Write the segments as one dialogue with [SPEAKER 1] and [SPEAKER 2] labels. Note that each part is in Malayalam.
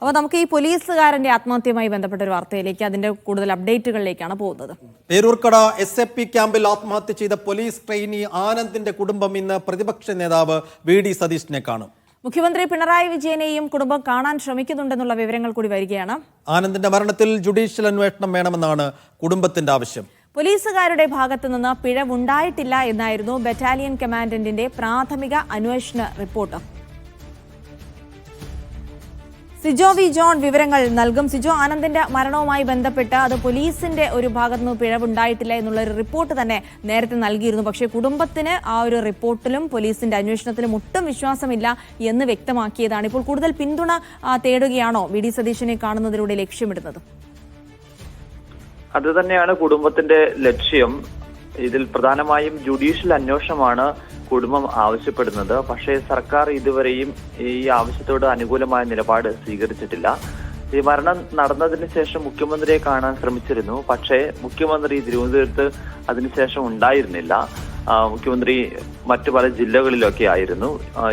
[SPEAKER 1] അപ്പോൾ നമുക്ക് ഈ പോലീസുകാരന്റെ ആത്മഹത്യയുമായി ബന്ധപ്പെട്ട ഒരു വാർത്തയിലേക്ക് അതിന്റെ കൂടുതൽ അപ്ഡേറ്റുകളിലേക്കാണ് പോകുന്നത്.
[SPEAKER 2] പേരൂർക്കട SAP ക്യാമ്പിൽ ആത്മഹത്യ ചെയ്ത പോലീസ് ട്രെയിനി ആനന്ദിന്റെ കുടുംബം ഇന്ന് പ്രതിപക്ഷ നേതാവ് VD സതീഷിനെ കാണും.
[SPEAKER 1] മുഖ്യമന്ത്രി പിണറായി വിജയനെയും കുടുംബം കാണാൻ ശ്രമിക്കുന്നുണ്ടെന്നുള്ള വിവരങ്ങൾ കൂടി വരികയാണ്.
[SPEAKER 2] ആനന്ദിന്റെ മരണത്തിൽ ജുഡീഷ്യൽ അന്വേഷണം വേണമെന്നാണ് കുടുംബത്തിന്റെ ആവശ്യം.
[SPEAKER 1] പോലീസുകാരുടെ ഭാഗത്തു നിന്ന് പിഴവുണ്ടായിട്ടില്ല എന്നായിരുന്നു ബറ്റാലിയൻ കമാൻഡന്റിന്റെ പ്രാഥമിക അന്വേഷണ റിപ്പോർട്ട്. സിജോ വി ജോൺ വിവരങ്ങൾ നൽകും. സിജോ, ആനന്ദിന്റെ മരണവുമായി ബന്ധപ്പെട്ട് അത് പോലീസിന്റെ ഒരു ഭാഗത്തു നിന്ന് പിഴവുണ്ടായിട്ടില്ല എന്നുള്ള ഒരു റിപ്പോർട്ട് തന്നെ നേരത്തെ നൽകിയിരുന്നു. പക്ഷേ കുടുംബത്തിന് ആ ഒരു റിപ്പോർട്ടിലും പോലീസിന്റെ അന്വേഷണത്തിലും ഒട്ടും വിശ്വാസമില്ല എന്ന് വ്യക്തമാക്കിയതാണ്. ഇപ്പോൾ കൂടുതൽ പിന്തുണ തേടുകയാണോ VD സതീശനെ കാണുന്നതിലൂടെ ലക്ഷ്യമിടുന്നത്?
[SPEAKER 3] അത് തന്നെയാണ് കുടുംബത്തിന്റെ ലക്ഷ്യം. ഇതിൽ പ്രധാനമായും ജുഡീഷ്യൽ അന്വേഷണമാണ് കുടുംബം ആവശ്യപ്പെടുന്നത്. പക്ഷേ സർക്കാർ ഇതുവരെയും ഈ ആവശ്യത്തോട് അനുകൂലമായ നിലപാട് സ്വീകരിച്ചിട്ടില്ല. ഈ മരണം നടന്നതിന് ശേഷം മുഖ്യമന്ത്രിയെ കാണാൻ ശ്രമിച്ചിരുന്നു. പക്ഷേ മുഖ്യമന്ത്രി തിരുവനന്തപുരത്ത് അതിനുശേഷം ഉണ്ടായിരുന്നില്ല. മുഖ്യമന്ത്രി മറ്റു പല ജില്ലകളിലൊക്കെ ആയിരുന്നു.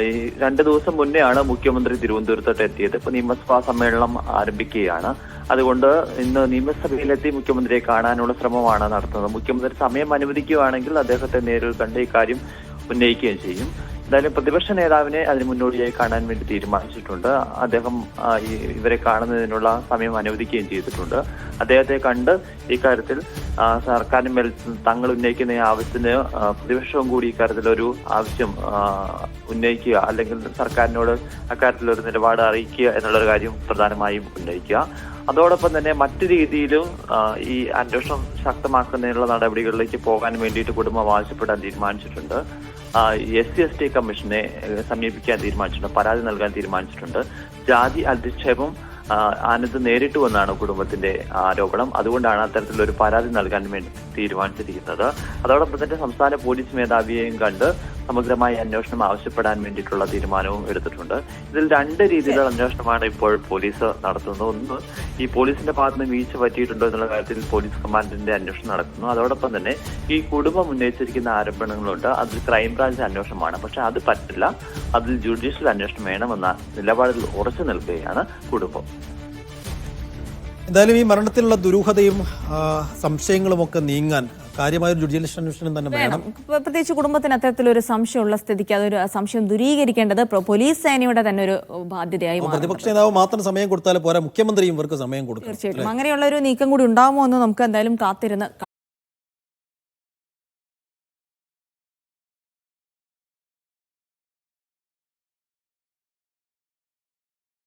[SPEAKER 3] ഈ 2 ദിവസം മുന്നെയാണ് മുഖ്യമന്ത്രി തിരുവനന്തപുരത്തോട്ട് എത്തിയത്. ഇപ്പൊ നിയമസഭാ സമ്മേളനം ആരംഭിക്കുകയാണ്. അതുകൊണ്ട് ഇന്ന് നിയമസഭയിലെത്തി മുഖ്യമന്ത്രിയെ കാണാനുള്ള ശ്രമമാണ് നടത്തുന്നത്. മുഖ്യമന്ത്രി സമയം അനുവദിക്കുകയാണെങ്കിൽ അദ്ദേഹത്തെ നേരിൽ കണ്ട് ഇക്കാര്യം ഉന്നയിക്കുകയും ചെയ്യും. എന്തായാലും പ്രതിപക്ഷ നേതാവിനെ അതിന് മുന്നോടിയായി കാണാൻ വേണ്ടി തീരുമാനിച്ചിട്ടുണ്ട്. അദ്ദേഹം ഇവരെ കാണുന്നതിനുള്ള സമയം അനുവദിക്കുകയും ചെയ്തിട്ടുണ്ട്. അദ്ദേഹത്തെ കണ്ട് ഇക്കാര്യത്തിൽ സർക്കാരിന് മേൽ തങ്ങൾ ഉന്നയിക്കുന്ന ആവശ്യത്തിന് പ്രതിപക്ഷവും കൂടി ഇക്കാര്യത്തിലൊരു ആവശ്യം ഉന്നയിക്കുക, അല്ലെങ്കിൽ സർക്കാരിനോട് അക്കാര്യത്തിലൊരു നിലപാട് അറിയിക്കുക എന്നുള്ളൊരു കാര്യം പ്രധാനമായും ഉന്നയിക്കുക. അതോടൊപ്പം തന്നെ മറ്റു രീതിയിലും ഈ അന്വേഷണം ശക്തമാക്കുന്നതിനുള്ള നടപടികളിലേക്ക് പോകാൻ വേണ്ടിയിട്ട് കുടുംബം ആവശ്യപ്പെടാൻ തീരുമാനിച്ചിട്ടുണ്ട്. SC/ST കമ്മീഷനെ സമീപിക്കാൻ തീരുമാനിച്ചിട്ടുണ്ട്, പരാതി നൽകാൻ തീരുമാനിച്ചിട്ടുണ്ട്. ജാതി അധിക്ഷേപം ആനന്ദ് നേരിട്ടു എന്നാണ് കുടുംബത്തിന്റെ ആരോപണം. അതുകൊണ്ടാണ് അത്തരത്തിലൊരു പരാതി നൽകാൻ വേണ്ടി തീരുമാനിച്ചിരിക്കുന്നത്. അതോടൊപ്പം തന്നെ സംസ്ഥാന പോലീസ് മേധാവിയെയും കണ്ട് സമഗ്രമായ അന്വേഷണം ആവശ്യപ്പെടാൻ വേണ്ടിയിട്ടുള്ള തീരുമാനവും എടുത്തിട്ടുണ്ട്. ഇതിൽ 2 രീതിയിലുള്ള അന്വേഷണമാണ് ഇപ്പോൾ പോലീസ് നടത്തുന്നത്. ഒന്ന്, ഈ പോലീസിന്റെ ഭാഗത്ത് നിന്ന് വീഴ്ച പറ്റിയിട്ടുണ്ടോ എന്നുള്ള കാര്യത്തിൽ പോലീസ് കമാൻഡന്റിന്റെ അന്വേഷണം നടക്കുന്നു. അതോടൊപ്പം തന്നെ ഈ കുടുംബം ഉന്നയിച്ചിരിക്കുന്ന ആരോപണങ്ങളുണ്ട്, അതിൽ ക്രൈംബ്രാഞ്ച് അന്വേഷണമാണ്. പക്ഷെ അത് പറ്റില്ല, അതിൽ ജുഡീഷ്യൽ അന്വേഷണം വേണമെന്ന നിലപാടിൽ ഉറച്ചു നിൽക്കുകയാണ് കുടുംബം.
[SPEAKER 2] എന്തായാലും ഈ മരണത്തിലുള്ള ദുരൂഹതയും സംശയങ്ങളും ഒക്കെ നീങ്ങാൻ കാര്യമായൊരു ജുഡീഷ്യൽ അന്വേഷണം തന്നെ വേണം.
[SPEAKER 1] പ്രത്യേകിച്ച് കുടുംബത്തിന് അത്തരത്തിലൊരു സംശയമുള്ള സ്ഥിതിക്ക് അതൊരു സംശയം ദൂരീകരിക്കേണ്ടത് പോലീസ് സേനയുടെ തന്നെ ഒരു ബാധ്യതയായി മാറും.
[SPEAKER 2] പ്രതിപക്ഷ നേതാവ് മാത്രം സമയം കൊടുത്താൽ പോരാ, മുഖ്യമന്ത്രിയും ഇവർക്ക് സമയം കൊടുക്കും.
[SPEAKER 1] തീർച്ചയായിട്ടും അങ്ങനെയുള്ള ഒരു നീക്കം കൂടി ഉണ്ടാകുമോ എന്ന് നമുക്ക് എന്തായാലും കാത്തിരുന്ന്